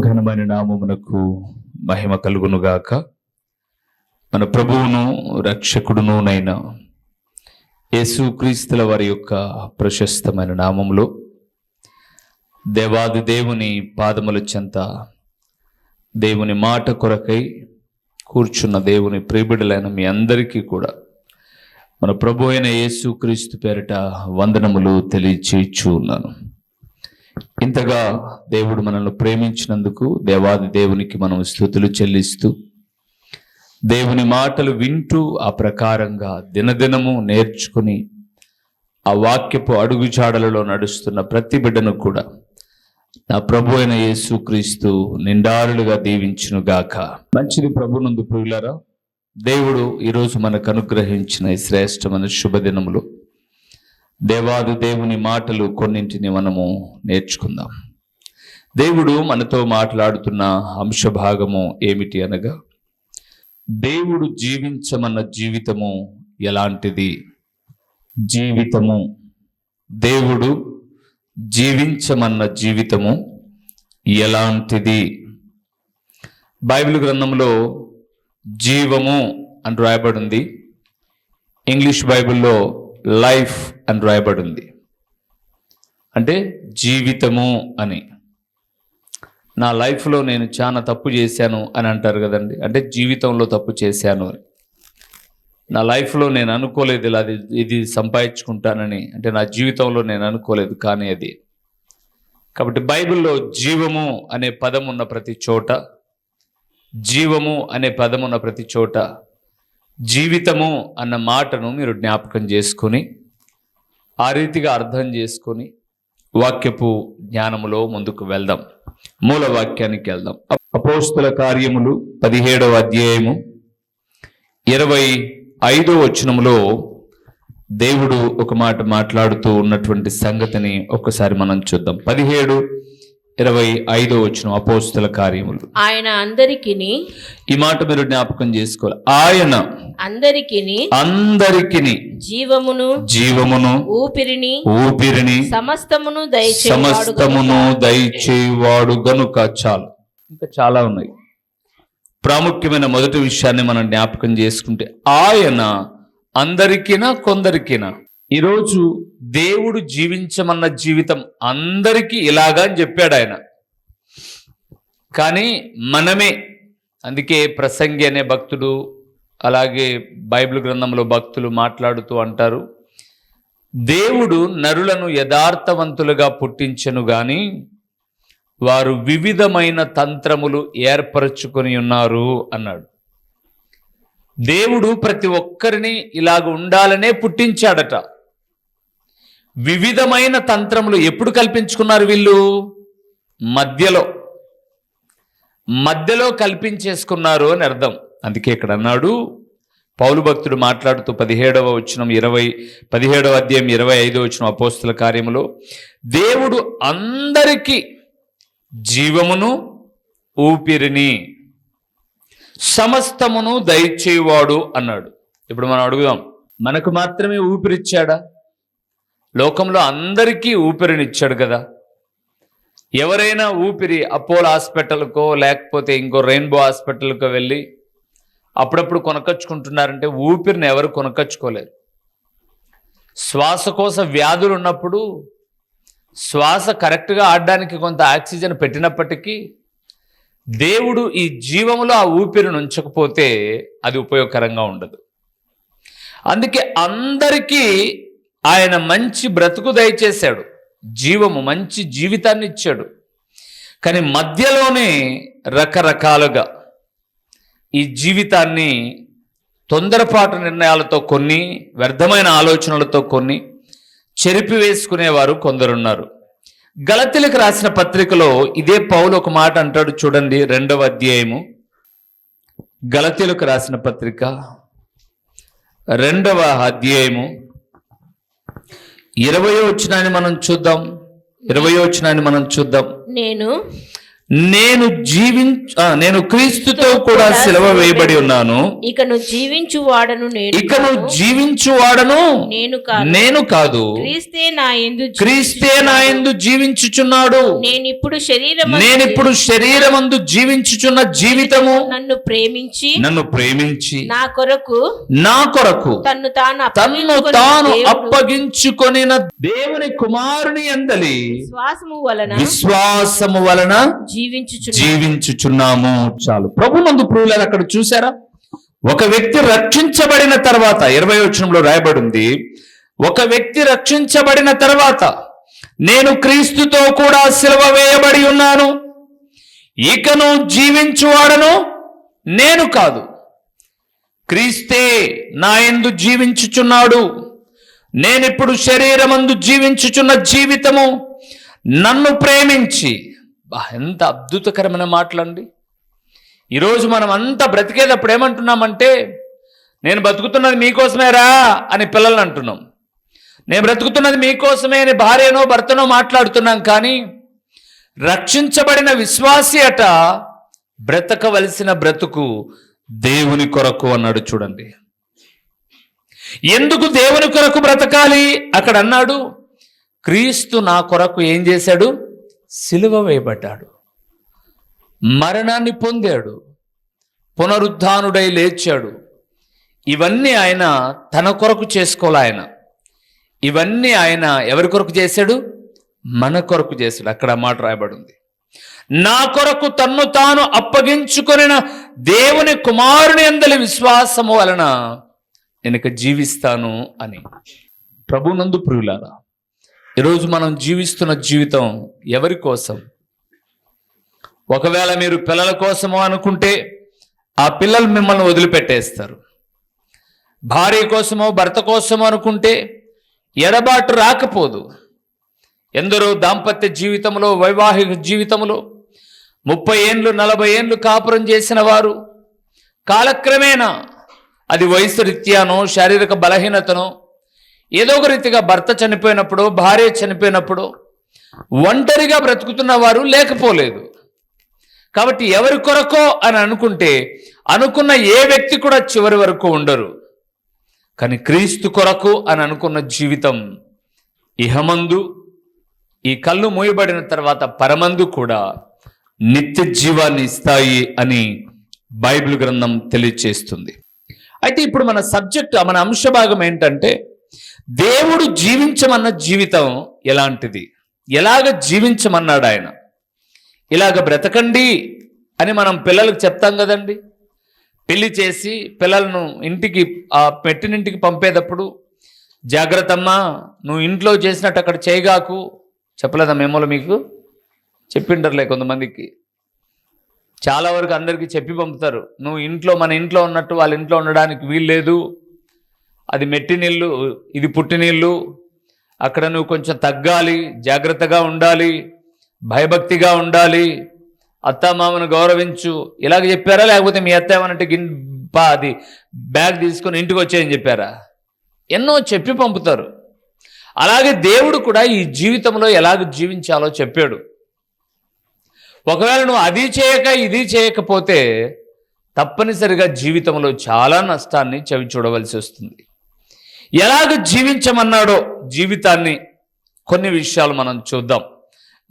ఘనమైన నామమునకు మహిమ కలుగునుగాక. మన ప్రభువును రక్షకుడునునైన యేసుక్రీస్తుల వారి యొక్క ప్రశస్తమైన నామములో దేవాది దేవుని పాదముల చెంత దేవుని మాట కొరకై కూర్చున్న దేవుని ప్రియబిడ్డలైన మీ అందరికీ కూడా మన ప్రభు అయిన యేసుక్రీస్తు పేరిట వందనములు తెలియచేయచ్చు ఉన్నాను. ఇంతగా దేవుడు మనల్ని ప్రేమించినందుకు దేవాది దేవునికి మనం స్తుతులు చెల్లిస్తూ, దేవుని మాటలు వింటూ ఆ ప్రకారంగా దినదినము నేర్చుకుని ఆ వాక్యపు అడుగుజాడలలో నడుస్తున్న ప్రతి బిడ్డను కూడా నా ప్రభు అయిన యేసుక్రీస్తు నిండారులుగా దీవించునుగాక. మంచిది ప్రభునందు ప్రియులారా, దేవుడు ఈరోజు మనకు అనుగ్రహించిన ఈ శ్రేష్టమైన శుభదినములు దేవాది దేవుని మాటలు కొన్నింటిని మనము నేర్చుకుందాం. దేవుడు మనతో మాట్లాడుతున్న అంశభాగము ఏమిటి అనగా, దేవుడు జీవించమన్న జీవితము ఎలాంటిది? జీవితము, దేవుడు జీవించమన్న జీవితము ఎలాంటిది? బైబిల్ గ్రంథంలో జీవము అని రాయబడింది. ఇంగ్లీష్ బైబిల్లో లైఫ్ అని రాయబడింది. అంటే జీవితము అని. నా లైఫ్లో నేను చాలా తప్పు చేశాను అని అంటారు కదండి. అంటే జీవితంలో తప్పు చేశాను అని. నా లైఫ్లో నేను అనుకోలేదు ఇలా ఇది సంపాదించుకుంటానని. అంటే నా జీవితంలో నేను అనుకోలేదు, కానీ అది. కాబట్టి బైబిల్లో జీవము అనే పదం ఉన్న ప్రతి చోట, జీవము అనే పదం ఉన్న ప్రతి చోట జీవితము అన్న మాటను మీరు జ్ఞాపకం చేసుకొని ఆ రీతిగా అర్థం చేసుకొని వాక్యపు జ్ఞానములో ముందుకు వెళ్దాం. మూల వాక్యానికి వెళ్దాం. అపోస్తల కార్యములు 17వ అధ్యాయము 25వ వచనములో దేవుడు ఒక మాట మాట్లాడుతూ ఉన్నటువంటి సంగతిని ఒక్కసారి మనం చూద్దాం. 17:25 వచనం అపోస్తల కార్యములు. ఆయన అందరికిని, ఈ మాట మీరు జ్ఞాపకం చేసుకోవాలి, ఆయన అందరికిని జీవమును ఊపిరిని సమస్తమును దయచేయువాడు గనుక. చాలు, ఇంకా చాలా ఉన్నాయి. ప్రాముఖ్యమైన మొదటి విషయాన్ని మనం జ్ఞాపకం చేసుకుంటే, ఆయన అందరికినా కొందరికినా. ఈరోజు దేవుడు జీవించమన్న జీవితం అందరికీ ఇలాగా అని చెప్పాడు ఆయన. కానీ మనమే, అందుకే ప్రసంగి అనే భక్తుడు, అలాగే బైబిల్ గ్రంథంలో భక్తులు మాట్లాడుతూ అంటారు, దేవుడు నరులను యథార్థవంతులుగా పుట్టించెను గాని వారు వివిధమైన తంత్రములు ఏర్పరచుకొని ఉన్నారు అన్నాడు. దేవుడు ప్రతి ఒక్కరిని ఇలాగ ఉండాలనే పుట్టించాడట. వివిధమైన తంత్రములు ఎప్పుడు కల్పించుకున్నారు వీళ్ళు? మధ్యలో కల్పించేసుకున్నారు అని అర్థం. అందుకే ఇక్కడ అన్నాడు పౌలు భక్తుడు మాట్లాడుతూ 17వ అధ్యాయం 25వ వచనం అపోస్తల కార్యములో, దేవుడు అందరికీ జీవమును ఊపిరిని సమస్తమును దయచేవాడు అన్నాడు. ఇప్పుడు మనం అడుగుదాం, మనకు మాత్రమే ఊపిరిచ్చాడా? లోకంలో అందరికీ ఊపిరినిచ్చాడు కదా. ఎవరైనా ఊపిరి అపోలో హాస్పిటల్కో లేకపోతే ఇంకో రెయిన్బో హాస్పిటల్కో వెళ్ళి అప్పుడప్పుడు కొనకచ్చుకుంటున్నారంటే ఊపిరిని ఎవరు కొనకచ్చుకోలేరు. శ్వాసకోశ వ్యాధులు ఉన్నప్పుడు శ్వాస కరెక్ట్గా ఆడడానికి కొంత ఆక్సిజన్ పెట్టినప్పటికీ దేవుడు ఈ జీవములో ఆ ఊపిరిని ఉంచకపోతే అది ఉపయోగకరంగా ఉండదు. అందుకే అందరికీ ఆయన మంచి బ్రతుకు దయచేశాడు, జీవము మంచి జీవితాన్ని ఇచ్చాడు. కానీ మధ్యలోనే రకరకాలుగా ఈ జీవితాన్ని తొందరపాటు నిర్ణయాలతో కొన్ని, వ్యర్థమైన ఆలోచనలతో కొన్ని చెరిపివేసుకునేవారు కొందరున్నారు. గలతీయులకు రాసిన పత్రికలో ఇదే పౌలు ఒక మాట అంటాడు చూడండి. 2వ అధ్యాయము గలతీయులకు రాసిన పత్రిక 2వ అధ్యాయము 20వ వచనాన్ని మనం చూద్దాం. 20వ వచనాన్ని మనం చూద్దాం. నేను క్రీస్తుతో కూడా సిలువ వేయబడి ఉన్నాను. ఇకను జీవించువాడను నేను కాదు, క్రీస్తే నా యందు జీవించుచున్నాడు. నేనిప్పుడు శరీరమందు జీవించుచున్న జీవితము నన్ను ప్రేమించి నా కొరకు తన్ను తాను అప్పగించుకొనిన దేవుని కుమారుని యందలి విశ్వాసము వలన జీవించుచున్నాము. చాలు. ప్రభునందు ప్రియులారా, అక్కడ చూసారా, ఒక వ్యక్తి రక్షించబడిన తర్వాత 20వ వచనంలో రాయబడింది, ఒక వ్యక్తి రక్షించబడిన తర్వాత నేను క్రీస్తుతో కూడా సిలువ వేయబడి ఉన్నాను, ఇకను జీవించువాడను నేను కాదు, క్రీస్తే నా యందు జీవించుచున్నాడు. నేనిప్పుడు శరీరమందు జీవించుచున్న జీవితము నన్ను ప్రేమించి. ఎంత అద్భుతకరమైన మాటలండి. ఈరోజు మనం అంతా బ్రతికేటప్పుడు ఏమంటున్నామంటే, నేను బ్రతుకుతున్నది మీకోసమేరా అని పిల్లల్ని అంటున్నాం, నేను బ్రతుకుతున్నది మీకోసమే అని భార్యనో భర్తనో మాట్లాడుతున్నాం. కానీ రక్షించబడిన విశ్వాసి అట బ్రతకవలసిన బ్రతుకు దేవుని కొరకు అన్నాడు. చూడండి, ఎందుకు దేవుని కొరకు బ్రతకాలి? అక్కడ అన్నాడు, క్రీస్తు నా కొరకు ఏం చేశాడు? సిలువ వేయబడ్డాడు, మరణాన్ని పొందాడు, పునరుద్ధానుడై లేచాడు. ఇవన్నీ ఆయన తన కొరకు చేసుకోవాలి. ఇవన్నీ ఆయన ఎవరి కొరకు చేశాడు? మన కొరకు చేశాడు. అక్కడ మాట రాయబడింది, నా కొరకు తన్ను తాను అప్పగించుకొనిన దేవుని కుమారుని యందలి విశ్వాసము వలన నేను జీవిస్తాను అని. ప్రభునందు ప్రియులారా, ఈరోజు మనం జీవిస్తున్న జీవితం ఎవరి కోసం? ఒకవేళ మీరు పిల్లల కోసమో అనుకుంటే ఆ పిల్లలు మిమ్మల్ని వదిలిపెట్టేస్తారు. భార్య కోసమో భర్త కోసమో అనుకుంటే ఎడబాటు రాకపోదు. ఎందరో దాంపత్య జీవితంలో, వైవాహిక జీవితంలో 30 ఏండ్లు 40 ఏండ్లు కాపురం చేసిన వారు కాలక్రమేణా, అది వయసు రీత్యానో శారీరక బలహీనతనో ఏదో ఒక రీతిగా భర్త చనిపోయినప్పుడు, భార్య చనిపోయినప్పుడు ఒంటరిగా బ్రతుకుతున్న వారు లేకపోలేదు. కాబట్టి ఎవరి కొరకో అని అనుకుంటే అనుకున్న ఏ వ్యక్తి కూడా చివరి వరకు ఉండరు. కానీ క్రీస్తు కొరకు అని అనుకున్న జీవితం ఇహమందు, ఈ కళ్ళు మూయబడిన తర్వాత పరమందు కూడా నిత్య జీవాన్ని ఇస్తాయి అని బైబిల్ గ్రంథం తెలియచేస్తుంది. అయితే ఇప్పుడు మన సబ్జెక్ట్, మన అంశభాగం ఏంటంటే, దేవుడు జీవించమన్న జీవితం ఎలాంటిది, ఎలాగ జీవించమన్నాడు ఆయన. ఇలాగ బ్రతకండి అని మనం పిల్లలకు చెప్తాం కదండి. పెళ్లి చేసి పిల్లలను ఇంటికి, ఆ పెట్టినింటికి పంపేటప్పుడు, జాగ్రత్తమ్మా, నువ్వు ఇంట్లో చేసినట్టు అక్కడ చేయగాకు చెప్పలేదా మెమోలో? మీకు చెప్పిండర్లే కొంతమందికి, చాలా వరకు అందరికీ చెప్పి పంపుతారు. నువ్వు ఇంట్లో, మన ఇంట్లో ఉన్నట్టు వాళ్ళ ఇంట్లో ఉండడానికి వీల్లేదు, అది మెట్టినీళ్ళు, ఇది పుట్టినీళ్ళు, అక్కడ నువ్వు కొంచెం తగ్గాలి, జాగ్రత్తగా ఉండాలి, భయభక్తిగా ఉండాలి, అత్తామామను గౌరవించు, ఇలాగ చెప్పారా? లేకపోతే మీ అత్త ఏమనంటే అది బ్యాగ్ తీసుకొని ఇంటికి వచ్చేయని చెప్పారా? ఎన్నో చెప్పి పంపుతారు. అలాగే దేవుడు కూడా ఈ జీవితంలో ఎలాగ జీవించాలో చెప్పాడు. ఒకవేళ నువ్వు అది చేయక ఇది చేయకపోతే తప్పనిసరిగా జీవితంలో చాలా నష్టాన్ని చవి చూడవలసి వస్తుంది. ఎలాగ జీవించమన్నాడో జీవితాన్ని కొన్ని విషయాలు మనం చూద్దాం.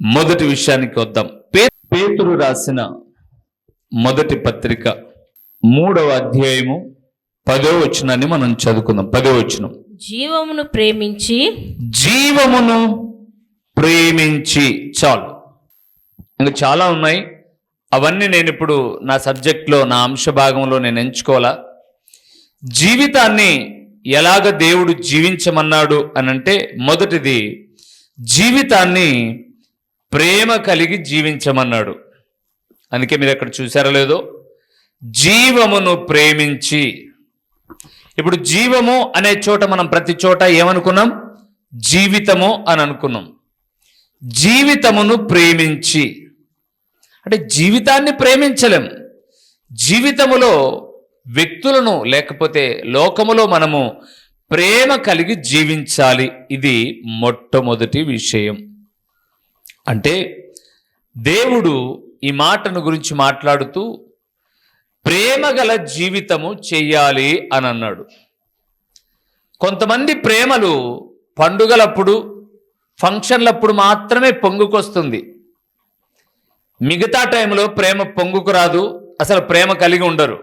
మొదటి విషయానికి వద్దాం. పేతురు రాసిన మొదటి పత్రిక 3వ అధ్యాయము 10వ వచనాన్ని మనం చదువుకుందాం. 10వ వచనం, జీవమును ప్రేమించి. చాలు, ఇంకా చాలా ఉన్నాయి. అవన్నీ నేను ఇప్పుడు నా సబ్జెక్ట్లో, నా అంశ భాగంలో నేను ఎంచుకోవాలా. జీవితాన్ని ఎలాగ దేవుడు జీవించమన్నాడు అనంటే, మొదటిది జీవితాన్ని ప్రేమ కలిగి జీవించమన్నాడు. అందుకే మీరు అక్కడ చూసారో లేదో, జీవమును ప్రేమించి. ఇప్పుడు జీవము అనే చోట మనం ప్రతి చోట ఏమనుకున్నాం? జీవితము అని అనుకున్నాం. జీవితమును ప్రేమించి అంటే జీవితాన్ని ప్రేమించలేం. జీవితములో వ్యక్తులను, లేకపోతే లోకములో మనము ప్రేమ కలిగి జీవించాలి. ఇది మొట్టమొదటి విషయం. అంటే దేవుడు ఈ మాటను గురించి మాట్లాడుతూ ప్రేమ గల జీవితము చెయ్యాలి అని అన్నాడు. కొంతమంది ప్రేమలు పండుగలప్పుడు, ఫంక్షన్లప్పుడు మాత్రమే పొంగుకొస్తుంది. మిగతా టైంలో ప్రేమ పొంగుకు రాదు, అసలు ప్రేమ కలిగి ఉండరు.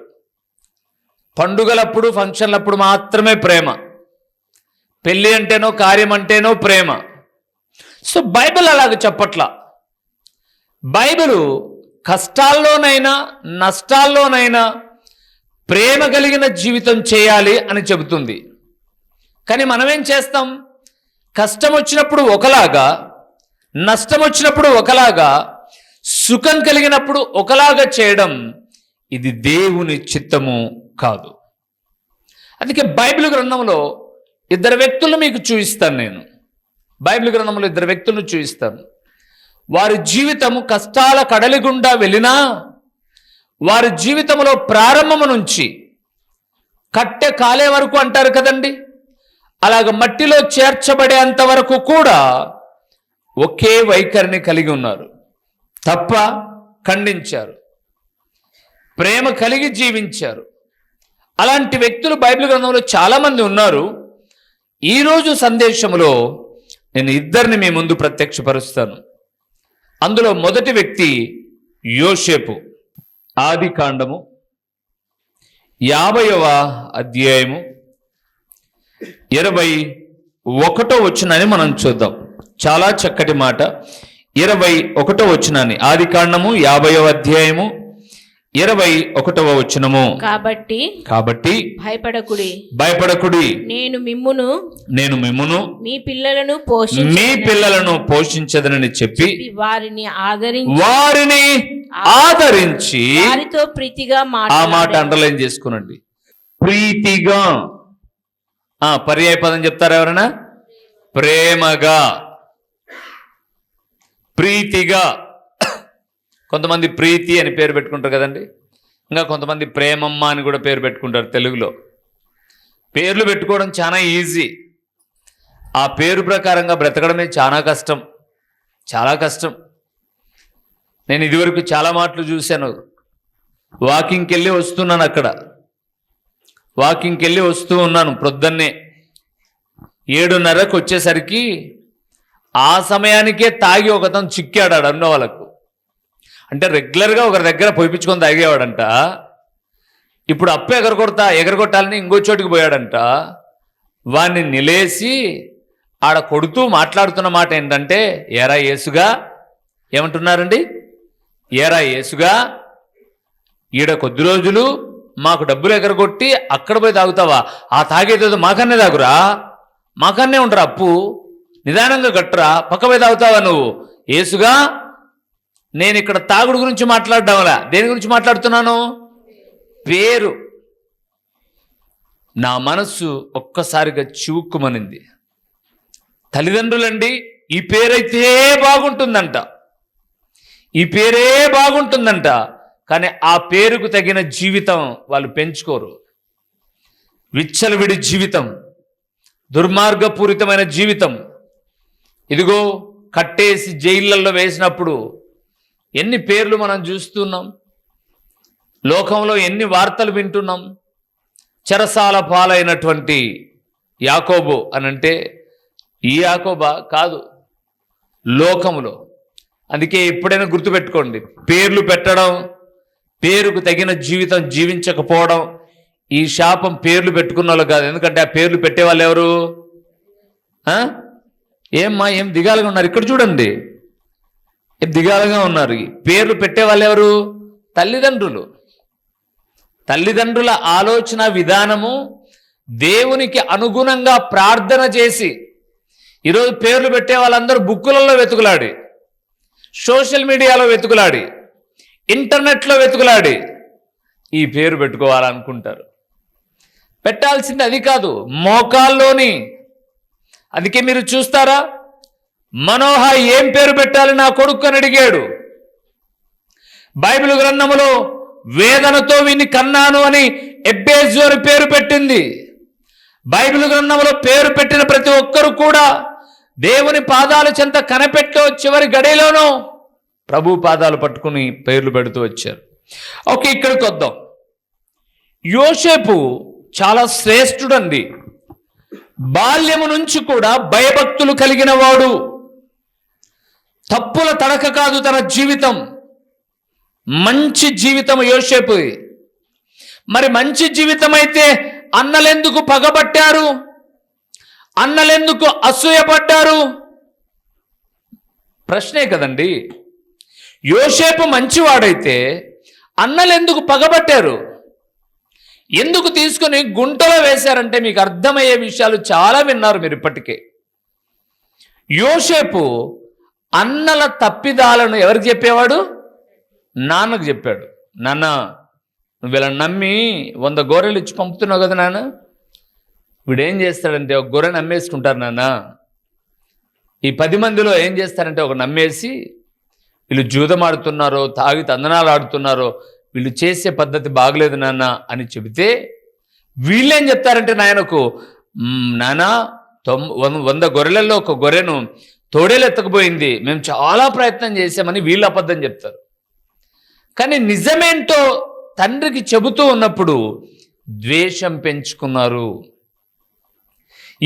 పండుగలప్పుడు, ఫంక్షన్లప్పుడు మాత్రమే ప్రేమ. పెళ్ళి అంటేనో, కార్యం అంటేనో ప్రేమ. సో బైబిల్ అలాగ చెప్పట్లా. బైబిల్ కష్టాల్లోనైనా, నష్టాల్లోనైనా ప్రేమ కలిగిన జీవితం చేయాలి అని చెబుతుంది. కానీ మనమేం చేస్తాం? కష్టం వచ్చినప్పుడు ఒకలాగా, నష్టం వచ్చినప్పుడు ఒకలాగా, సుఖం కలిగినప్పుడు ఒకలాగా చేయడం ఇది దేవుని చిత్తము కాదు. అందుకే బైబిల్ గ్రంథంలో ఇద్దరు వ్యక్తులను మీకు చూపిస్తాను. నేను బైబిల్ గ్రంథంలో ఇద్దరు వ్యక్తులను చూపిస్తాను. వారి జీవితము కష్టాల కడలి గుండా వెళ్ళినా, వారి జీవితంలో ప్రారంభము నుంచి కట్టె కాలే వరకు అంటారు కదండి, అలాగ మట్టిలో చేర్చబడేంత వరకు కూడా ఒకే వైఖరిని కలిగి ఉన్నారు. తప్ప ఖండించారు, ప్రేమ కలిగి జీవించారు. అలాంటి వ్యక్తులు బైబిల్ గ్రంథంలో చాలామంది ఉన్నారు. ఈరోజు సందేశంలో నేను ఇద్దరిని మీ ముందు ప్రత్యక్షపరుస్తాను. అందులో మొదటి వ్యక్తి యోసేపు. ఆదికాండము 50వ అధ్యాయము 21వ వచనాన్ని మనం చూద్దాం. చాలా చక్కటి మాట. 21వ వచనాన్ని, ఆదికాండము 50వ అధ్యాయము 21వ వచనము. కాబట్టి భయపడకుడి, నేను మిమ్మును మీ పిల్లలను పోషించదనని చెప్పి వారిని ఆదరించి వారితో ప్రీతిగా ఆ మాట అండర్లైన్ చేసుకునండి. ప్రీతిగా. పర్యాయ పదం చెప్తారా ఎవరైనా? ప్రేమగా, ప్రీతిగా. కొంతమంది ప్రీతి అని పేరు పెట్టుకుంటారు కదండి. ఇంకా కొంతమంది ప్రేమమ్మ అని కూడా పేరు పెట్టుకుంటారు. తెలుగులో పేర్లు పెట్టుకోవడం చాలా ఈజీ. ఆ పేరు ప్రకారంగా బ్రతకడమే చాలా కష్టం, చాలా కష్టం. నేను ఇదివరకు చాలా మాటలు చూశాను. వాకింగ్కి వెళ్ళి వస్తున్నాను, అక్కడ వాకింగ్కి వెళ్ళి వస్తూ ఉన్నాను. ప్రొద్దున్నే 7:30కు వచ్చేసరికి ఆ సమయానికే తాగి ఒకతను చిక్కాడు అన్న వాళ్ళకు. అంటే రెగ్యులర్గా ఒకరి దగ్గర పొయ్యించుకొని తాగేవాడంట. ఇప్పుడు అప్పు ఎగరగొట్టాలని ఇంకో చోటికి పోయాడంట. వాడిని నిలేసి ఆడ కొడుతూ మాట్లాడుతున్న మాట ఏంటంటే, ఏరా యేసుగా, ఏమంటున్నారండి? ఏరా యేసుగా, ఈడ కొద్ది రోజులు మాకు డబ్బులు ఎగరగొట్టి అక్కడ పోయి తాగుతావా? ఆ తాగేదేదో మాకన్నే తాగురా, మాకన్నే ఉండరా, అప్పు నిదానంగా గట్టురా, పక్క పోయి తాగుతావా నువ్వు? యేసుగా, నేను ఇక్కడ తాగుడు గురించి మాట్లాడడంలా, దేని గురించి మాట్లాడుతున్నాను? పేరు. నా మనస్సు ఒక్కసారిగా చివుక్కుమనింది. తల్లిదండ్రులండి, ఈ పేరైతే బాగుంటుందంట, ఈ పేరే బాగుంటుందంట, కానీ ఆ పేరుకు తగిన జీవితం వాళ్ళు పెంచుకోరు. విచ్చలవిడి జీవితం, దుర్మార్గపూరితమైన జీవితం. ఇదిగో కట్టేసి జైళ్ళల్లో వేసినప్పుడు ఎన్ని పేర్లు మనం చూస్తున్నాం, లోకంలో ఎన్ని వార్తలు వింటున్నాం. చెరసాల పాలైనటువంటి యాకోబు అనంటే ఈ యాకోబా కాదు, లోకములో. అందుకే ఎప్పుడైనా గుర్తుపెట్టుకోండి, పేర్లు పెట్టడం, పేరుకు తగిన జీవితం జీవించకపోవడం, ఈ శాపం పేర్లు పెట్టుకున్న వాళ్ళు కాదు. ఎందుకంటే ఆ పేర్లు పెట్టేవాళ్ళు ఎవరు? ఏం దిగాలుగా ఉన్నారు ఇక్కడ చూడండి, ఏం దిగాలుగా ఉన్నారు. పేర్లు పెట్టేవాళ్ళు ఎవరు? తల్లిదండ్రులు. తల్లిదండ్రుల ఆలోచన విధానము దేవునికి అనుగుణంగా ప్రార్థన చేసి, ఈరోజు పేర్లు పెట్టే వాళ్ళందరూ బుక్కులలో వెతుకులాడి, సోషల్ మీడియాలో వెతుకులాడి, ఇంటర్నెట్లో వెతుకులాడి ఈ పేరు పెట్టుకోవాలనుకుంటారు. పెట్టాల్సింది అది కాదు, మోకాల్లోని. అందుకే మీరు చూస్తారా, మనోహ ఏం పేరు పెట్టాలి నా కొడుకు అని అడిగాడు. బైబిల్ గ్రంథములో వేదనతో వీని కన్నాను అని ఎబ్బేజు అని పేరు పెట్టింది. బైబిల్ గ్రంథంలో పేరు పెట్టిన ప్రతి ఒక్కరు కూడా దేవుని పాదాల చెంత కనపెట్టో చివరి గడిలోనో ప్రభు పాదాలు పట్టుకుని పేర్లు పెడుతూ వచ్చారు. ఓకే, ఇక్కడికి వద్దాం. యోసేపు చాలా శ్రేష్ఠుడండి. బాల్యము నుంచి కూడా భయభక్తులు కలిగిన వాడు. తప్పుల తడక కాదు తన జీవితం. మంచి జీవితం యోసేపు. మరి మంచి జీవితం అయితే అన్నలెందుకు పగబట్టారు? అన్నలెందుకు అసూయపడ్డారు? ప్రశ్నే కదండి. యోసేపు మంచివాడైతే అన్నలెందుకు పగబట్టారు? ఎందుకు తీసుకుని గుంటలో వేశారంటే మీకు అర్థమయ్యే విషయాలు చాలా విన్నారు మీరు ఇప్పటికే. యోసేపు అన్నల తప్పిదాలను ఎవరికి చెప్పేవాడు? నాన్నకు చెప్పాడు. నాన్న, నువ్వు ఇలా నమ్మి 100 గొర్రెలు ఇచ్చి పంపుతున్నావు కదా నాన్న. వీడేం చేస్తాడంటే ఒక గొర్రెను నమ్మేసుకుంటారు నాన్న. ఈ 10 మందిలో ఏం చేస్తారంటే ఒక నమ్మేసి వీళ్ళు జూదం ఆడుతున్నారో తాగి తందనాలు ఆడుతున్నారో వీళ్ళు చేసే పద్ధతి బాగలేదు నాన్న అని చెబితే వీళ్ళేం చెప్తారంటే నాయనకు, నాన్న 100 గొర్రెలలో ఒక గొర్రెను తోడేలు ఎత్తకపోయింది, మేము చాలా ప్రయత్నం చేశామని వీళ్ళు అబద్ధం చెప్తారు. కానీ నిజమేంటో తండ్రికి చెబుతూ ఉన్నప్పుడు ద్వేషం పెంచుకున్నారు.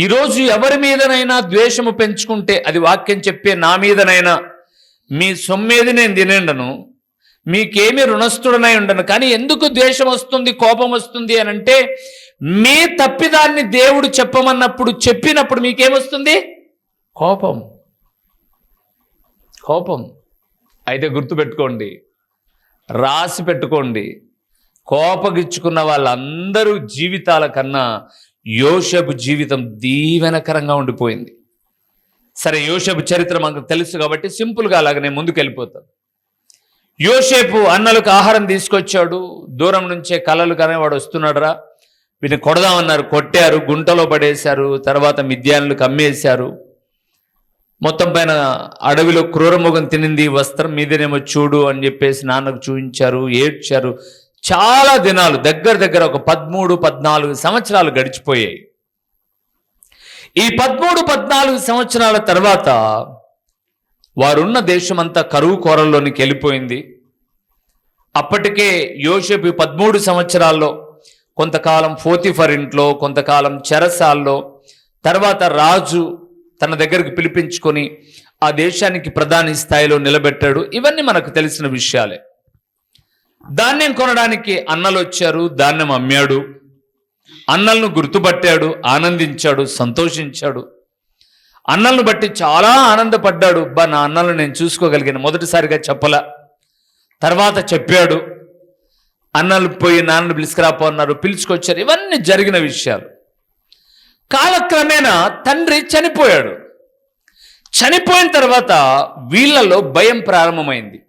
ఈరోజు ఎవరి మీదనైనా ద్వేషము పెంచుకుంటే అది వాక్యం చెప్పే నా మీదనైనా మీ సొమ్మేది నేను తినేండను, మీకేమి రుణస్థుడనై ఉండను. కానీ ఎందుకు ద్వేషం వస్తుంది, కోపం వస్తుంది అని అంటే మీ తప్పిదాన్ని దేవుడు చెప్పినప్పుడు మీకేమొస్తుంది? కోపం. కోపం. అయితే గుర్తుపెట్టుకోండి, రాసి పెట్టుకోండి, కోపగిచ్చుకున్న వాళ్ళందరూ జీవితాల కన్నా యోసేపు జీవితం దీవెనకరంగా ఉండిపోయింది. సరే, యోసేపు చరిత్ర మనకు తెలుసు కాబట్టి సింపుల్గా అలాగనే ముందుకు వెళ్ళిపోతాం. యోసేపు అన్నలకు ఆహారం తీసుకొచ్చాడు. దూరం నుంచే కలలు కనేవాడు వస్తున్నాడురా, వీటిని కొడదామన్నారు, కొట్టారు, గుంటలో పడేశారు. తర్వాత మిద్యానులకు అమ్మేశారు. మొత్తం పైన అడవిలో క్రూరమృగం తినింది వస్త్రం మీదనేమో చూడు అని చెప్పేసి నాన్నకు చూపించారు, ఏడ్చారు. చాలా దినాలు, దగ్గర ఒక 13-14 సంవత్సరాలు గడిచిపోయాయి. ఈ 13-14 సంవత్సరాల తర్వాత వారున్న దేశమంతా కరువు కోరల్లోనికి వెళ్ళిపోయింది. అప్పటికే యోసేపు 13 సంవత్సరాల్లో కొంతకాలం పోతీఫర్ ఇంట్లో, కొంతకాలం చెరసాల్లో, తర్వాత రాజు తన దగ్గరికి పిలిపించుకొని ఆ దేశానికి ప్రధాని స్థాయిలో నిలబెట్టాడు. ఇవన్నీ మనకు తెలిసిన విషయాలే. ధాన్యం కొనడానికి అన్నలు వచ్చారు, ధాన్యం అమ్మాడు. అన్నలను గుర్తుపట్టాడు, ఆనందించాడు, సంతోషించాడు. అన్నలను బట్టి చాలా ఆనందపడ్డాడు. నా అన్నలను నేను చూసుకోగలిగాను. మొదటిసారిగా చెప్పలా, తర్వాత చెప్పాడు. అన్నలు పోయి నాన్నను పిలుచుకురాపో అన్నారు, పిలుచుకొచ్చారు. ఇవన్నీ జరిగిన విషయాలు. కాలక్రమేణా తండ్రి చనిపోయాడు. చనిపోయిన తర్వాత వీళ్ళలో భయం ప్రారంభమైంది.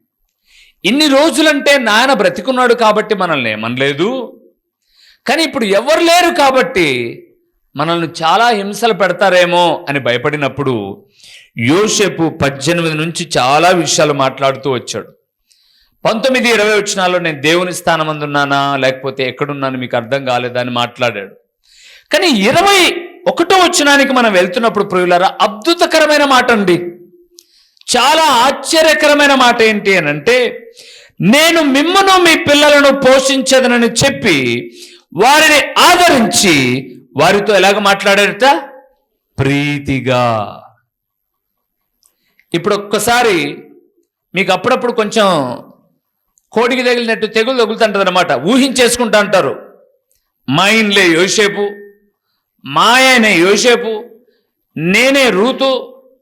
ఇన్ని రోజులంటే నాయన బ్రతికున్నాడు కాబట్టి మనల్ని ఏమనలేదు, కానీ ఇప్పుడు ఎవరు లేరు కాబట్టి మనల్ని చాలా హింసలు పెడతారేమో అని భయపడినప్పుడు యోసేపు 18 నుంచి చాలా విషయాలు మాట్లాడుతూ వచ్చాడు. 19-20 వచనాల్లో నేను దేవుని స్థానమందున్నానా లేకపోతే ఎక్కడున్నాను మీకు అర్థం కాలేదా అని మాట్లాడాడు. కానీ 21వ వచనానికి మనం వెళ్తున్నప్పుడు ప్రియులారా, అద్భుతకరమైన మాట అండి. చాలా ఆశ్చర్యకరమైన మాట ఏంటి అని అంటే, నేను మిమ్మును మీ పిల్లలను పోషించదనని చెప్పి వారిని ఆదరించి వారితో ఎలాగ మాట్లాడారట? ప్రీతిగా. ఇప్పుడు ఒక్కసారి మీకు అప్పుడప్పుడు కొంచెం కోడికి తగిలినట్టు తెగులు తగులుతుంటుంది అనమాట. ఊహించేసుకుంటా అంటారు, మా ఇంట్లో యోసేపు, మా ఆయనే యోసేపు, నేనే రూతు,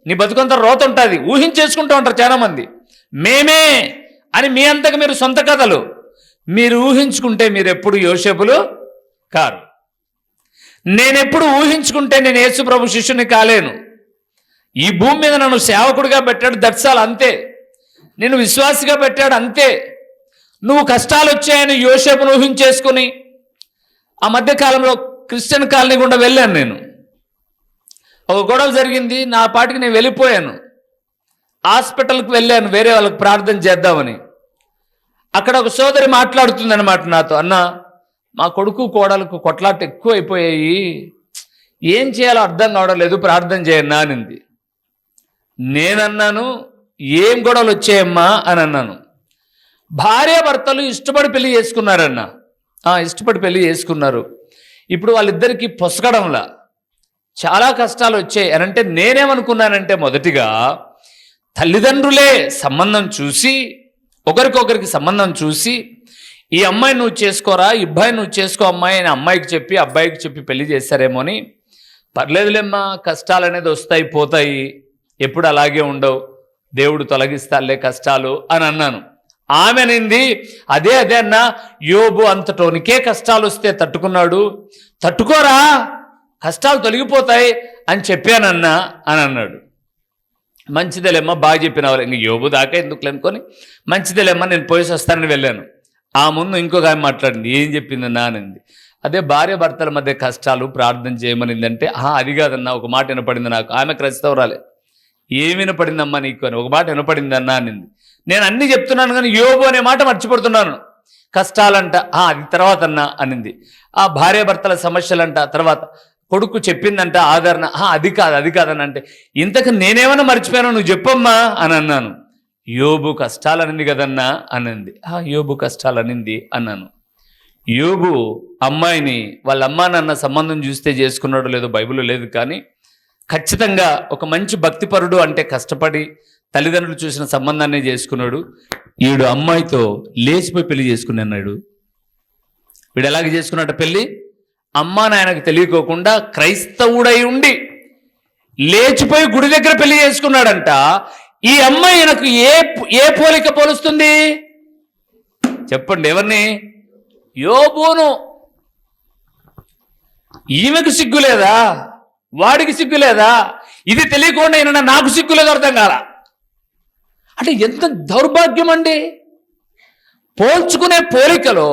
నీ బతుకంతా రోత ఉంటుంది, ఊహించేసుకుంటూ ఉంటారు చాలామంది. మేమే అని మీ అంతకు మీరు సొంత కథలు మీరు ఊహించుకుంటే మీరు ఎప్పుడు యోసేపులు కారు. నేనెప్పుడు ఊహించుకుంటే నేను యేసు ప్రభు శిష్యుని కాలేను. ఈ భూమి మీద నన్ను సేవకుడిగా పెట్టాడు, దట్సాలు అంతే. నేను విశ్వాసిగా పెట్టాడు అంతే. నువ్వు కష్టాలు వచ్చాయని యోసేపును ఊహించేసుకుని ఆ మధ్యకాలంలో క్రిస్టియన్ కాలనీ గుండా వెళ్ళాను. నేను ఒక గొడవ జరిగింది, నా పాటికి నేను వెళ్ళిపోయాను. హాస్పిటల్కి వెళ్ళాను వేరే వాళ్ళకి ప్రార్థన చేద్దామని. అక్కడ ఒక సోదరి మాట్లాడుతుంది అనమాట నాతో, అన్న మా కొడుకు కోడలకు కొట్లాట ఎక్కువ అయిపోయాయి, ఏం చేయాలో అర్థం కావడం లేదు, ప్రార్థన చేయన్నా అనింది. నేనన్నాను, ఏం గొడవలు వచ్చాయమ్మా అని అన్నాను. భార్యాభర్తలు ఇష్టపడి పెళ్లి చేసుకున్నారన్న. ఇష్టపడి పెళ్లి చేసుకున్నారు. ఇప్పుడు వాళ్ళిద్దరికీ పొసగడంలా చాలా కష్టాలు వచ్చాయి అని అంటే నేనేమనుకున్నానంటే, మొదటిగా తల్లిదండ్రులే సంబంధం చూసి, ఒకరికొకరికి సంబంధం చూసి, ఈ అమ్మాయి నువ్వు చేసుకోరా, ఈ అబ్బాయి నువ్వు చేసుకో అమ్మాయి అని అమ్మాయికి చెప్పి అబ్బాయికి చెప్పి పెళ్లి చేశారేమో అని. పర్లేదులేమ్మా, కష్టాలు అనేది వస్తాయి పోతాయి, ఎప్పుడు అలాగే ఉండవు, దేవుడు తొలగిస్తాలే కష్టాలు అని అన్నాను. ఆమె అనింది, అదే అన్న, యోబు అంతటోనికే కష్టాలు వస్తే తట్టుకున్నాడు, తట్టుకోరా కష్టాలు తొలగిపోతాయి అని చెప్పానన్నా అని అన్నాడు. మంచిదేలేమ్మా, బాగా చెప్పిన వాళ్ళు, ఇంక యోబు దాకా ఎందుకు అనుకొని మంచిదేలేమ్మా నేను పోయేసి వస్తానని వెళ్ళాను. ఆ ముందు ఇంకొక ఆమె మాట్లాడింది. ఏం చెప్పిందన్నా అనింది. అదే భార్య భర్తల మధ్య కష్టాలు ప్రార్థన చేయమనిందంటే, అది కాదన్నా ఒక మాట వినపడింది నాకు. ఆమె క్రైస్తవురాలే. ఏమి వినపడిందమ్మా నీకు అని ఒక మాట వినపడిందన్నా అనింది. నేను అన్నీ చెప్తున్నాను కానీ యోబు అనే మాట మర్చిపోతున్నాను. కష్టాలంట అది తర్వాత అన్నా అనింది. ఆ భార్యాభర్తల సమస్యలంట తర్వాత, కొడుకు చెప్పిందంట ఆదరణ అది కాదని అంటే, ఇంతకు నేనేమన్నా మర్చిపోయాను నువ్వు చెప్పమ్మా అని అన్నాను. యోబు కష్టాలనింది కదన్నా అనింది. యోబు కష్టాలనింది అన్నాను. యోబు అమ్మాయిని వాళ్ళ అమ్మా నాన్న సంబంధం చూస్తే చేసుకున్నాడో లేదో బైబిల్లో లేదు, కానీ ఖచ్చితంగా ఒక మంచి భక్తిపరుడు అంటే కష్టపడి తల్లిదండ్రులు చూసిన సంబంధాన్ని చేసుకున్నాడు. ఈడు అమ్మాయితో లేచిపోయి పెళ్లి చేసుకుని అన్నాడు. వీడు ఎలాగ చేసుకున్నట్టు పెళ్లి, అమ్మా నాయనకు తెలియకోకుండా క్రైస్తవుడై ఉండి లేచిపోయి గుడి దగ్గర పెళ్లి చేసుకున్నాడంట. ఈ అమ్మాయి నాకు ఏ పోలిక పోలుస్తుంది చెప్పండి? ఎవరిని? యోబును. ఈమెకు సిగ్గు లేదా, వాడికి సిగ్గు లేదా? ఇది తెలియకుండా ఈయన నాకు సిగ్గు లేదు, అర్థం కాల. అంటే ఎంత దౌర్భాగ్యం అండి. పోల్చుకునే పోలికలో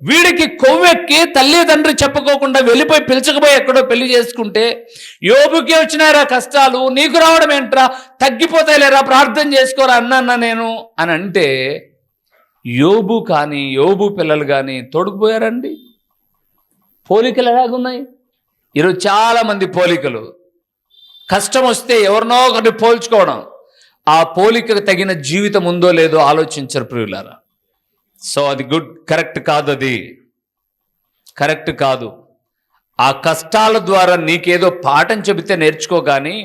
వీడికి కొవ్వెక్కి తల్లిదండ్రి చెప్పుకోకుండా వెళ్ళిపోయి పిలుచకపోయి ఎక్కడో పెళ్లి చేసుకుంటే, యోబుకి వచ్చినారా కష్టాలు, నీకు రావడం ఏంట్రా, తగ్గిపోతాయిలేరా, ప్రార్థన చేసుకోరా అన్నా నేను అని అంటే, యోబు కానీ యోబు పిల్లలు కానీ తోడుకుపోయారండి. పోలికలు ఎలాగున్నాయి ఈరోజు? చాలామంది పోలికలు, కష్టం వస్తే ఎవరినో ఒకటి పోల్చుకోవడం, ఆ పోలికకు తగిన జీవితం ఉందో లేదో ఆలోచించరు ప్రియులారా. సో అది కరెక్ట్ కాదు, అది కరెక్ట్ కాదు. ఆ కష్టాల ద్వారా నీకేదో పాఠం చెబితే నేర్చుకో. కానీ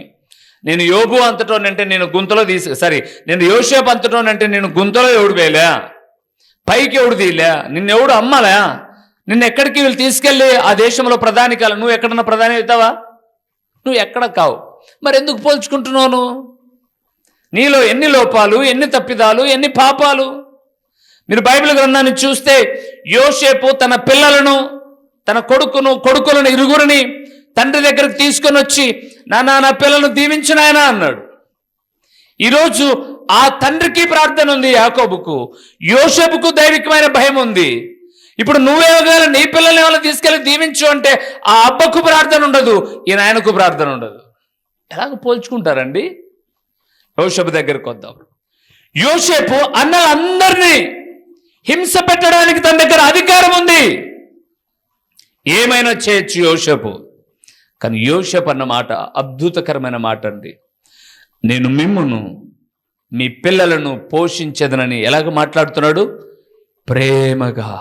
నేను యోబు అంతటోనంటే నేను గుంతలో నేను యోసేపు అంతటోనంటే నేను గుంతలో ఎవడు వేయలే, పైకి ఎవడు తీయలే, నిన్నెవడు అమ్మాలే, నిన్ను ఎక్కడికి వీళ్ళు తీసుకెళ్ళి ఆ దేశంలో ప్రధాని కాల, నువ్వు ఎక్కడన్నా ప్రధాని అవుతావా? నువ్వు ఎక్కడ కావు. మరి ఎందుకు పోల్చుకుంటున్నావు? నీలో ఎన్ని లోపాలు, ఎన్ని తప్పిదాలు, ఎన్ని పాపాలు. మీరు బైబిల్ గ్రంథాన్ని చూస్తే యోసేపు తన పిల్లలను, తన కొడుకులను ఇరుగురిని తండ్రి దగ్గరకు తీసుకొని వచ్చి, నా పిల్లలను దీవించినాయన అన్నాడు. ఈరోజు ఆ తండ్రికి ప్రార్థన ఉంది యాకోబుకు, యోసేపుకు దైవికమైన భయం ఉంది. ఇప్పుడు నువ్వేమో నీ పిల్లల్ని ఏమైనా తీసుకెళ్ళి దీవించు అంటే ఆ అబ్బకు ప్రార్థన ఉండదు, ఈ నాయనకు ప్రార్థన ఉండదు. ఎలాగ పోల్చుకుంటారండి? యోసేపు దగ్గరకు వద్దాం. యోసేపు అన్నలందరినీ హింస పెట్టడానికి తన దగ్గర అధికారం ఉంది, ఏమైనా చేయొచ్చు యోసేపు. కానీ యోసేపు అన్న మాట అద్భుతకరమైన మాట అండి. నేను మిమ్మును మీ పిల్లలను పోషించదనని ఎలాగ మాట్లాడుతున్నాడు? ప్రేమగా.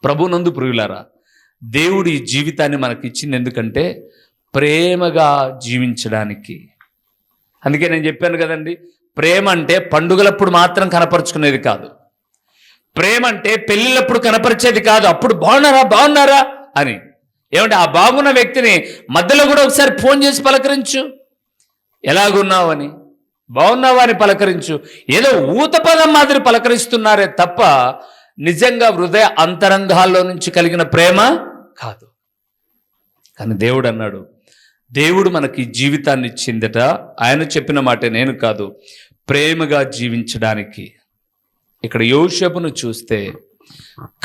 ప్రభునందు ప్రియులారా, దేవుడు ఈ జీవితాన్ని మనకి ఇచ్చింది ఎందుకంటే ప్రేమగా జీవించడానికి. అందుకే నేను చెప్పాను కదండి, ప్రేమ అంటే పండుగలప్పుడు మాత్రం కనపరుచుకునేది కాదు. ప్రేమ అంటే పెళ్ళిళ్ళప్పుడు కనపరిచేది కాదు. అప్పుడు బాగున్నారా అని. ఏమంటే ఆ బాగున్న వ్యక్తిని మధ్యలో కూడా ఒకసారి ఫోన్ చేసి పలకరించు, ఎలాగున్నావు అని, బాగున్నావా అని పలకరించు. ఏదో ఊత పదం మాదిరి పలకరిస్తున్నారే తప్ప నిజంగా హృదయ అంతరంగాల్లో నుంచి కలిగిన ప్రేమ కాదు. కానీ దేవుడు అన్నాడు, దేవుడు మనకి జీవితాన్ని ఇచ్చిందట, ఆయన చెప్పిన మాట నేను కాదు, ప్రేమగా జీవించడానికి. ఇక్కడ యోసేపును చూస్తే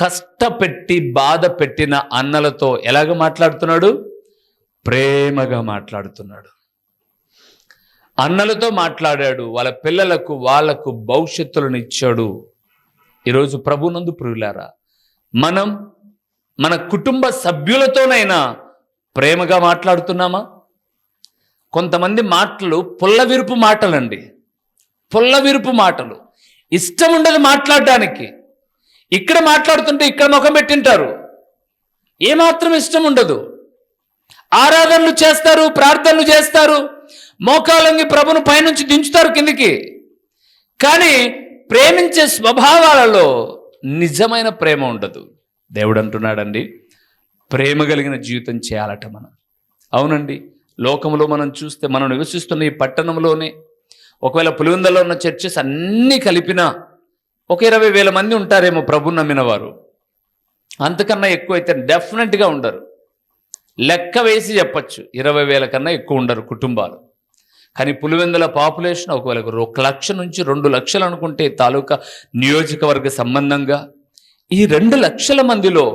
కష్టపెట్టి బాధ పెట్టిన అన్నలతో ఎలాగ మాట్లాడుతున్నాడు? ప్రేమగా మాట్లాడుతున్నాడు. అన్నలతో మాట్లాడాడు, వాళ్ళ పిల్లలకు వాళ్లకు భవిష్యత్తులను ఇచ్చాడు. ఈరోజు ప్రభునందు ప్రియులారా, మనం మన కుటుంబ సభ్యులతోనైనా ప్రేమగా మాట్లాడుతున్నామా? కొంతమంది మాటలు పుల్లవిరుపు మాటలండి. పుల్ల విరుపు మాటలు, ఇష్టం ఉండదు మాట్లాడడానికి. ఇక్కడ మాట్లాడుతుంటే ఇక్కడ ముఖం పెట్టింటారు, ఏమాత్రం ఇష్టం ఉండదు. ఆరాధనలు చేస్తారు, ప్రార్థనలు చేస్తారు, మోకాలంగి ప్రభును పైనుంచి దించుతారు కిందికి. కానీ ప్రేమించే స్వభావాలలో నిజమైన ప్రేమ ఉండదు. దేవుడు అంటున్నాడండి, ప్రేమ కలిగిన జీవితం చేయాలట మనం. అవునండి, లోకంలో మనం చూస్తే, మనం నివసిస్తున్న ఈ పట్టణంలోనే ఒకవేళ పులివెందులలో ఉన్న చర్చెస్ అన్నీ కలిపినా ఒక 20,000 మంది ఉంటారేమో ప్రభుని నమ్మిన వారు. అంతకన్నా ఎక్కువ అయితే డెఫినెట్గా ఉండరు. లెక్క వేసి చెప్పచ్చు 20,000 కన్నా ఎక్కువ ఉండరు కుటుంబాలు. కానీ పులివెందుల పాపులేషన్ ఒకవేళ 1 లక్ష నుంచి 2 లక్షలు అనుకుంటే తాలూకా నియోజకవర్గ సంబంధంగా ఈ 2 లక్షల మందిలో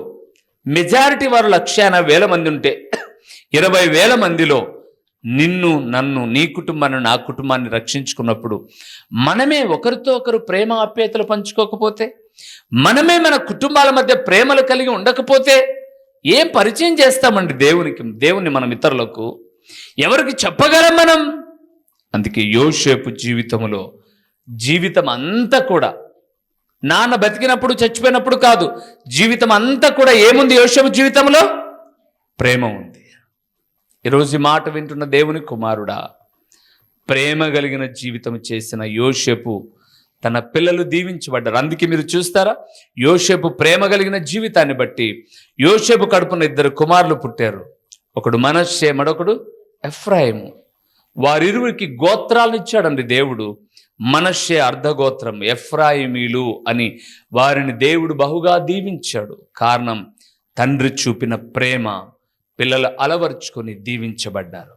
మెజారిటీ వారు 1,80,000 మంది ఉంటే 20,000 మందిలో నిన్ను, నన్ను, నీ కుటుంబాన్ని, నా కుటుంబాన్ని రక్షించుకున్నప్పుడు మనమే ఒకరితో ఒకరు ప్రేమ ఆప్యాయతలు పంచుకోకపోతే, మనమే మన కుటుంబాల మధ్య ప్రేమలు కలిగి ఉండకపోతే ఏం పరిచయం చేస్తామండి దేవుని మనం ఇతరులకు? ఎవరికి చెప్పగలం మనం? అందుకే యోసేపు జీవితం అంతా కూడా, నాన్న బతికినప్పుడు చచ్చిపోయినప్పుడు కాదు, జీవితం అంతా కూడా ఏముంది యోసేపు జీవితంలో? ప్రేమ ఉంది. ఈరోజు ఈ మాట వింటున్న దేవుని కుమారుడా, ప్రేమ కలిగిన జీవితం చేసిన యోసేపు తన పిల్లలు దీవించబడ్డారు. అందుకే మీరు చూస్తారా, యోసేపు ప్రేమ కలిగిన జీవితాన్ని బట్టి యోసేపు కడుపున 2 కుమారులు పుట్టారు. ఒకడు మనష్షే, మరొకడు ఎఫ్రాయిము. వారిరువురికి గోత్రాలను ఇచ్చాడండి దేవుడు. మనష్షే అర్ధగోత్రం, ఎఫ్రాయిమీలు అని వారిని దేవుడు బహుగా దీవించాడు. కారణం, తండ్రి చూపిన ప్రేమ పిల్లలు అలవర్చుకొని దీవించబడ్డారు.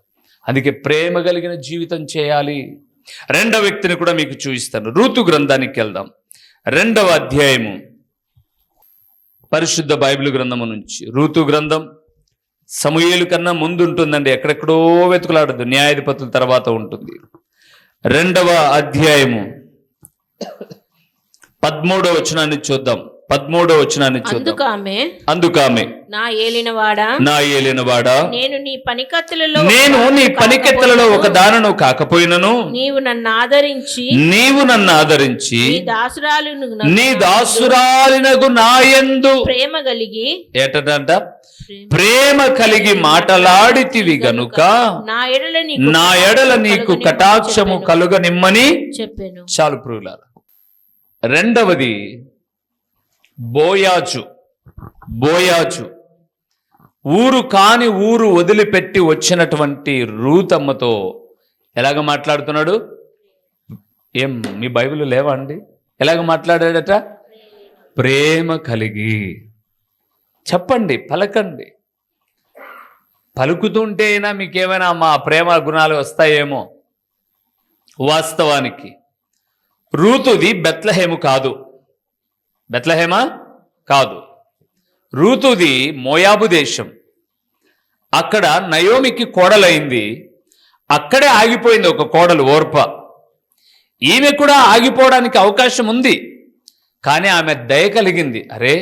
అందుకే ప్రేమ కలిగిన జీవితం చేయాలి. 2వ వ్యక్తిని కూడా మీకు చూపిస్తాను. రూతు గ్రంథానికి వెళ్దాం. 2వ అధ్యాయము పరిశుద్ధ బైబిల్ గ్రంథము నుంచి. రూతు గ్రంథం సమూయేలు కన్నా ముందు ఉంటుందండి, ఎక్కడెక్కడో వెతుకులాడదు, న్యాయాధిపతుల తర్వాత ఉంటుంది. 2వ అధ్యాయము 13వ వచనాన్ని చూద్దాం. 13వ వచనాన్ని చూద్దాం. అందుకామె నా ఏలినవాడా, నేను నీ పనికత్తెలలో ఒక దానను కాకపోయినను నీవు నన్ను ఆదరించి నీ దాసురాలినగు నాయందు ప్రేమ కలిగి మాటలాడితివి గనుక నా ఎడల నీకు కటాక్షము కలుగనిమ్మని చెప్పాను. చాలు ప్రియులారా. 2వది బోయాజు. ఊరు కాని ఊరు వదిలిపెట్టి వచ్చినటువంటి రూతమ్మతో ఎలాగ మాట్లాడుతున్నాడు? ఏం మీ బైబిల్ లేవా అండి? ఎలాగ మాట్లాడాడట? ప్రేమ కలిగి. చెప్పండి, పలకండి. పలుకుతుంటే అయినా మీకేమైనా మా ప్రేమ గుణాలు వస్తాయేమో. వాస్తవానికి రూతుది బెత్లెహేము కాదు. బెత్లెహేమా కాదు. రూతుది మోయాబు దేశం. అక్కడ నయోమికి కోడలైంది. అక్కడే ఆగిపోయింది ఒక కోడలు, ఓర్ప. ఈమె కూడా ఆగిపోవడానికి అవకాశం ఉంది. కానీ ఆమె దయ కలిగింది. అరే,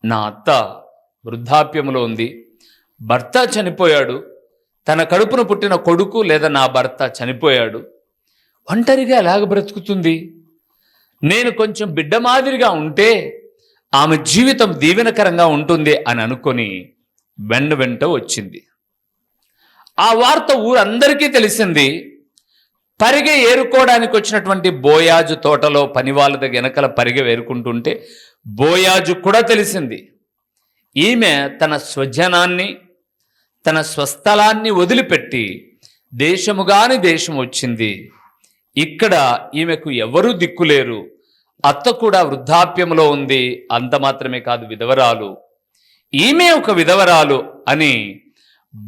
నా అత్త వృద్ధాప్యంలో ఉంది, భర్త చనిపోయాడు, తన కడుపున పుట్టిన కొడుకు లేదా నా భర్త చనిపోయాడు, ఒంటరిగా ఎలాగ బ్రతుకుతుంది? నేను కొంచెం బిడ్డ మాదిరిగా ఉంటే ఆమె జీవితం దీవెనకరంగా ఉంటుంది అని అనుకొని వెంట వచ్చింది. ఆ వార్త ఊరందరికీ తెలిసింది. పరిగె ఏరుకోవడానికి వచ్చినటువంటి బోయాజు తోటలో పని వాళ్ళ దగ్గర వెనకల పరిగె ఏరుకుంటుంటే బోయాజు కూడా తెలిసింది. ఈమె తన స్వజనాన్ని, తన స్వస్థలాన్ని వదిలిపెట్టి దేశముగాని దేశం వచ్చింది. ఇక్కడ ఈమెకు ఎవరూ దిక్కులేరు. అత్త కూడా వృద్ధాప్యంలో ఉంది. అంత మాత్రమే కాదు, విధవరాలు. ఈమె ఒక విధవరాలు అని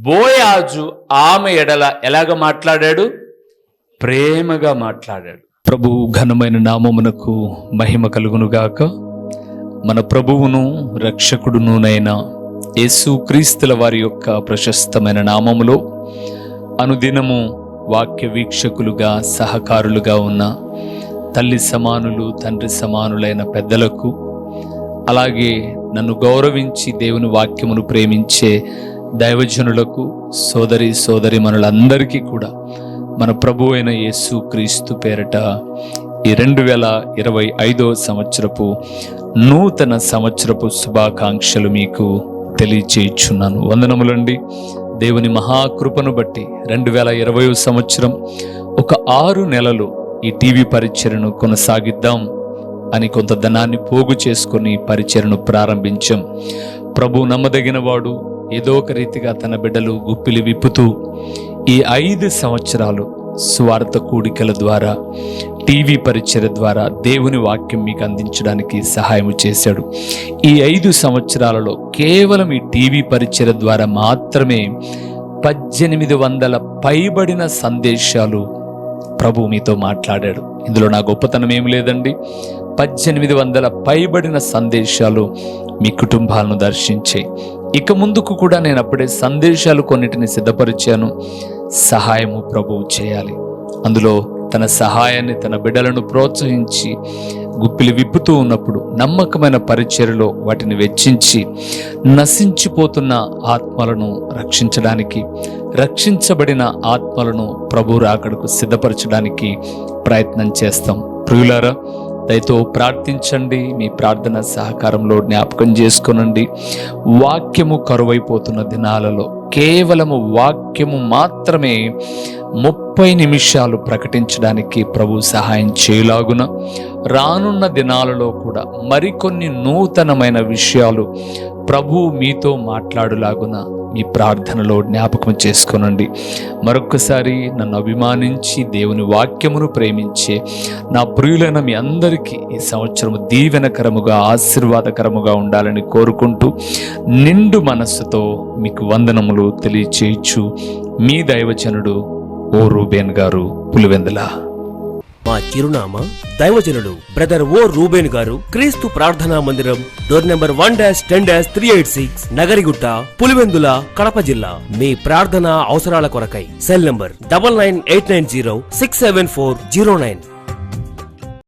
బోయాజు ఆమె ఎడల ఎలాగ మాట్లాడాడు? ప్రేమగా మాట్లాడాడు. ప్రభు ఘనమైన నామమునకు మహిమ కలుగునుగాక. మన ప్రభువును రక్షకుడునునైన యేసుక్రీస్తుల వారి యొక్క ప్రశస్తమైన నామములో అనుదినము వాక్య వీక్షకులుగా, సహకారులుగా ఉన్న తల్లి సమానులు, తండ్రి సమానులైన పెద్దలకు, అలాగే నన్ను గౌరవించి దేవుని వాక్యమును ప్రేమించే దైవజనులకు, సోదరి మనులందరికీ కూడా మన ప్రభు అయిన యేసు క్రీస్తు పేరట ఈ 2025 సంవత్సరపు నూతన సంవత్సరపు శుభాకాంక్షలు మీకు తెలియచేయుచున్నాను. వందనములండి. దేవుని మహాకృపను బట్టి 2020 సంవత్సరం ఒక 6 నెలలు ఈ టీవీ పరిచర్యను కొనసాగిద్దాం అని కొంత ధనాన్ని పోగు చేసుకుని పరిచర్యను ప్రారంభించాం. ప్రభు నమ్మదగిన వాడు. ఏదో ఒక రీతిగా తన బిడ్డలు గుప్పిలి విప్పుతూ ఈ 5 సంవత్సరాలు స్వార్థ కూడికల ద్వారా, టీవీ పరిచర్య ద్వారా దేవుని వాక్యం మీకు అందించడానికి సహాయం చేశాడు. ఈ 5 సంవత్సరాలలో కేవలం ఈ టీవీ పరిచర్య ద్వారా మాత్రమే 1800 పైబడిన సందేశాలు ప్రభు మీతో మాట్లాడాడు. ఇందులో నా గొప్పతనం ఏమి లేదండి. 1800 పైబడిన సందేశాలు మీ కుటుంబాలను దర్శించే. ఇక ముందుకు కూడా నేను అప్పుడే సందేశాలు కొన్నిటిని సిద్ధపరిచాను. సహాయము ప్రభువు చేయాలి. అందులో తన సహాయాన్ని, తన బిడ్డలను ప్రోత్సహించి గుప్పిలి విప్పుతూ ఉన్నప్పుడు నమ్మకమైన పరిచర్యలో వాటిని వెచ్చించి నశించిపోతున్న ఆత్మలను రక్షించడానికి, రక్షించబడిన ఆత్మలను ప్రభు రాకడకు సిద్ధపరచడానికి ప్రయత్నం చేస్తాం. ప్రియులారా, దయతో ప్రార్థించండి. మీ ప్రార్థన సహకారంలో జ్ఞాపకం చేసుకొనండి. వాక్యము కరువైపోతున్న దినాలలో కేవలము వాక్యము మాత్రమే 30 నిమిషాలు ప్రకటించడానికి ప్రభు సహాయం చేయలాగున రానున్న దినాలలో కూడా మరికొన్ని నూతనమైన విషయాలు ప్రభు మీతో మాట్లాడులాగున మీ ప్రార్థనలో జ్ఞాపకం చేసుకోనండి. మరొక్కసారి నన్ను అభిమానించి దేవుని వాక్యమును ప్రేమించే నా ప్రియులైన మీ అందరికీ ఈ సంవత్సరం దీవెనకరముగా, ఆశీర్వాదకరముగా ఉండాలని కోరుకుంటూ నిండు మనస్సుతో మీకు వందనములు తెలియచేయచ్చు మీ దైవజనుడు ఓ రూబేన్ గారు, పులివెందుల. మా చిరునామా దైవజనుడు బ్రదర్ ఓ రూబేన్ గారు, క్రీస్తు ప్రార్థనా మందిరం, డోర్ నెంబర్ 1-10-386, నగరిగుట్ట, పులివెందుల, కడప జిల్లా. మీ ప్రార్థనా అవసరాల కొరకై సెల్ నంబర్ 9989067409.